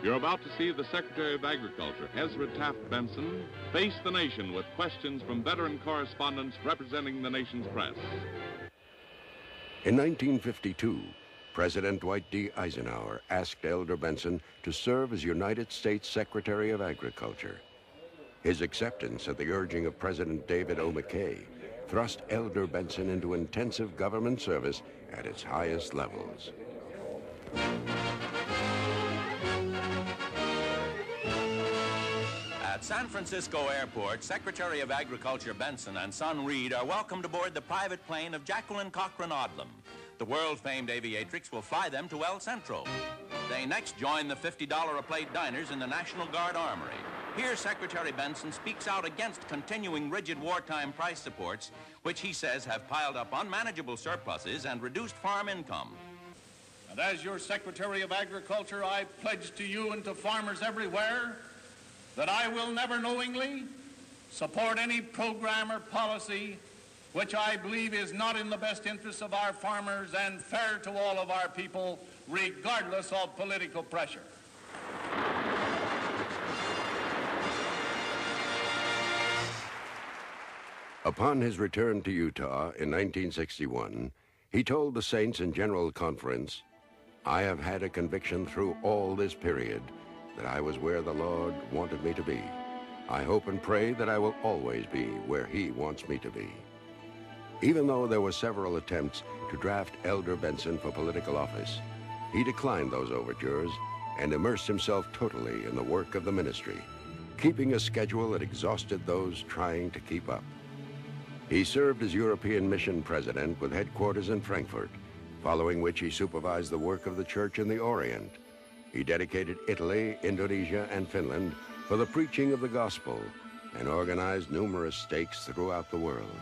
You're about to see the Secretary of Agriculture, Ezra Taft Benson, face the nation with questions from veteran correspondents representing the nation's press. In 1952, President Dwight D. Eisenhower asked Elder Benson to serve as United States Secretary of Agriculture. His acceptance at the urging of President David O. McKay thrust Elder Benson into intensive government service at its highest levels. At San Francisco Airport, Secretary of Agriculture Benson and son Reed are welcomed aboard the private plane of Jacqueline Cochran Odlum. The world-famed aviatrix will fly them to El Centro. They next join the $50 a plate diners in the National Guard Armory. Here, Secretary Benson speaks out against continuing rigid wartime price supports, which he says have piled up unmanageable surpluses and reduced farm income. And as your Secretary of Agriculture, I pledge to you and to farmers everywhere that I will never knowingly support any program or policy which I believe is not in the best interests of our farmers and fair to all of our people, regardless of political pressure. Upon his return to Utah in 1961, he told the Saints in General Conference, "I have had a conviction through all this period that I was where the Lord wanted me to be. I hope and pray that I will always be where He wants me to be." Even though there were several attempts to draft Elder Benson for political office, he declined those overtures and immersed himself totally in the work of the ministry, keeping a schedule that exhausted those trying to keep up. He served as European Mission President with headquarters in Frankfurt, following which he supervised the work of the Church in the Orient. He dedicated Italy, Indonesia, and Finland for the preaching of the gospel and organized numerous stakes throughout the world.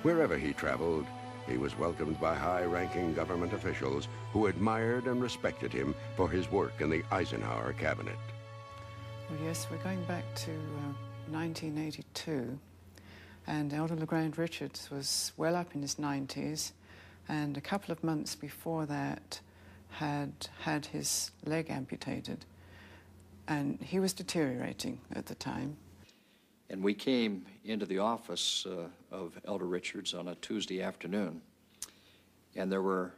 Wherever he traveled, he was welcomed by high-ranking government officials who admired and respected him for his work in the Eisenhower cabinet. Well, yes, we're going back to 1982, and Elder LeGrand Richards was well up in his 90s, and a couple of months before that had his leg amputated, and he was deteriorating at the time. And we came into the office of Elder Richards on a Tuesday afternoon, and there were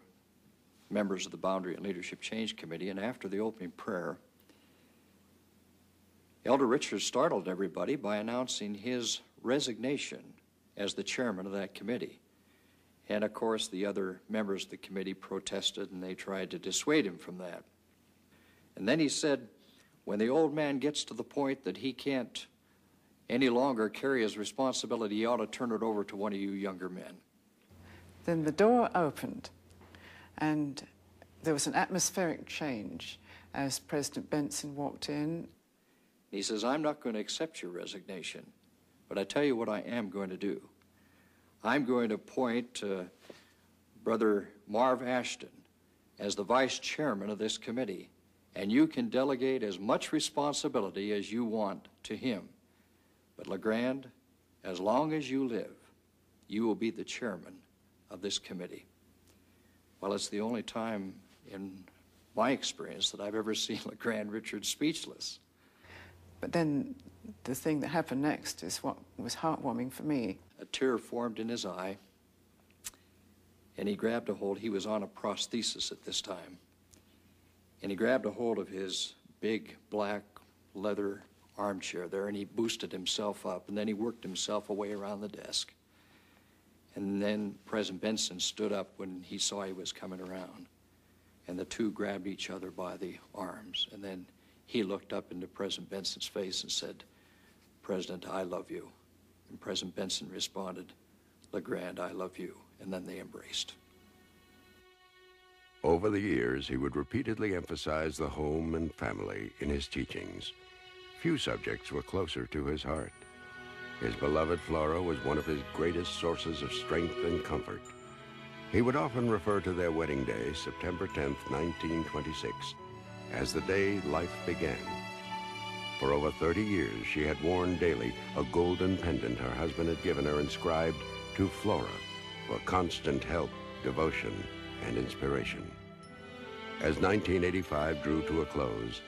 members of the Boundary and Leadership Change Committee, and after the opening prayer, Elder Richards startled everybody by announcing his resignation as the chairman of that committee. And of course, the other members of the committee protested, and they tried to dissuade him from that. And then he said, when the old man gets to the point that he can't any longer carry his responsibility, he ought to turn it over to one of you younger men. Then the door opened, and there was an atmospheric change as President Benson walked in. He says, I'm not going to accept your resignation, but I tell you what I am going to do. I'm going to appoint Brother Marv Ashton as the vice chairman of this committee, and you can delegate as much responsibility as you want to him. But LeGrand, as long as you live, you will be the chairman of this committee. Well, it's the only time in my experience that I've ever seen LeGrand Richards speechless. But then the thing that happened next is what was heartwarming for me. A tear formed in his eye, and he grabbed a hold. He was on a prosthesis at this time. And he grabbed a hold of his big black leather armchair there, and he boosted himself up, and then he worked himself away around the desk. And then President Benson stood up when he saw he was coming around, and the two grabbed each other by the arms. And then he looked up into President Benson's face and said, "President, I love you." And President Benson responded, "LeGrand, I love you." And then they embraced. Over the years, he would repeatedly emphasize the home and family in his teachings. Few subjects were closer to his heart. His beloved Flora was one of his greatest sources of strength and comfort. He would often refer to their wedding day, September 10th, 1926, as the day life began. For over 30 years, she had worn daily a golden pendant her husband had given her inscribed, "To Flora," for constant help, devotion, and inspiration. As 1985 drew to a close,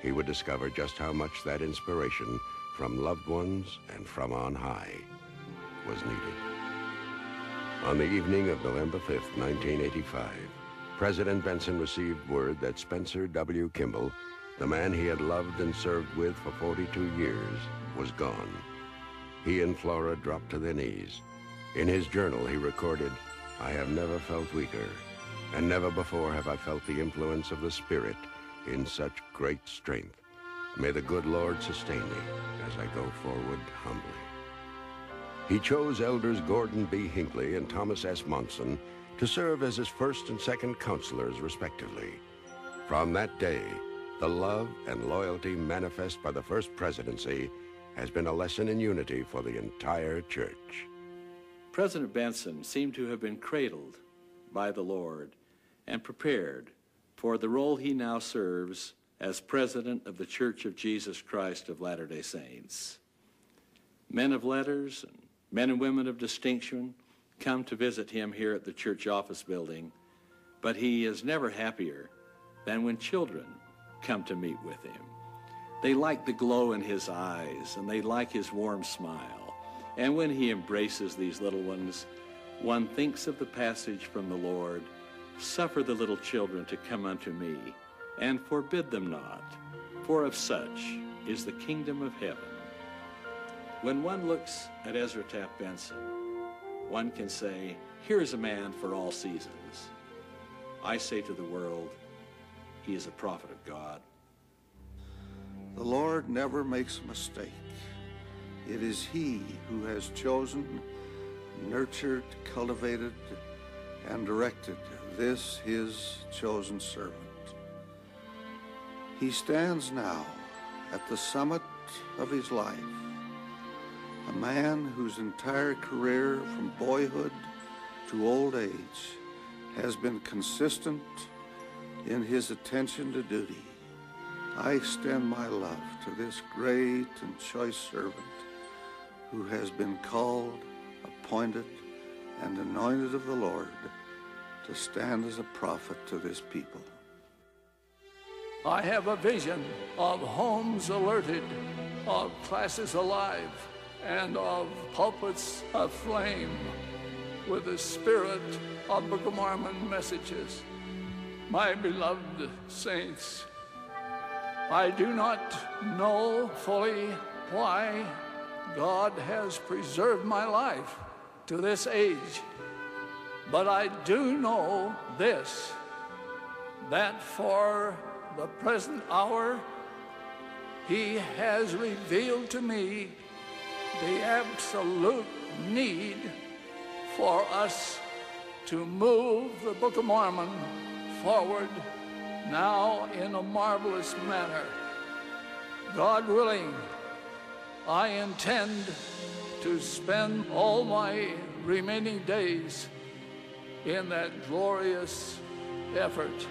he would discover just how much that inspiration from loved ones and from on high was needed. On the evening of November 5th, 1985, President Benson received word that Spencer W. Kimball, the man he had loved and served with for 42 years, was gone. He and Flora dropped to their knees. In his journal, he recorded, "I have never felt weaker, and never before have I felt the influence of the Spirit in such great strength. May the good Lord sustain me as I go forward humbly." He chose Elders Gordon B. Hinckley and Thomas S. Monson to serve as his first and second counselors, respectively. From that day, the love and loyalty manifest by the First Presidency has been a lesson in unity for the entire church. President Benson seemed to have been cradled by the Lord and prepared for the role he now serves as President of the Church of Jesus Christ of Latter-day Saints. Men of letters and men and women of distinction come to visit him here at the church office building, but he is never happier than when children come to meet with him. They like the glow in his eyes, and they like his warm smile. And when he embraces these little ones, one thinks of the passage from the Lord, "Suffer the little children to come unto me, and forbid them not, for of such is the kingdom of heaven." When one looks at Ezra Taft Benson, one can say, here is a man for all seasons. I say to the world, he is a prophet of God. The Lord never makes a mistake. It is he who has chosen, nurtured, cultivated, and directed this his chosen servant. He stands now at the summit of his life, a man whose entire career from boyhood to old age has been consistent in his attention to duty. I extend my love to this great and choice servant who has been called, appointed, and anointed of the Lord to stand as a prophet to this people. I have a vision of homes alerted, of classes alive, and of pulpits aflame with the spirit of Book of Mormon messages. My beloved saints, I do not know fully why God has preserved my life to this age, but I do know this, that for the present hour, he has revealed to me the absolute need for us to move the Book of Mormon forward now in a marvelous manner. God willing, I intend to spend all my remaining days in that glorious effort.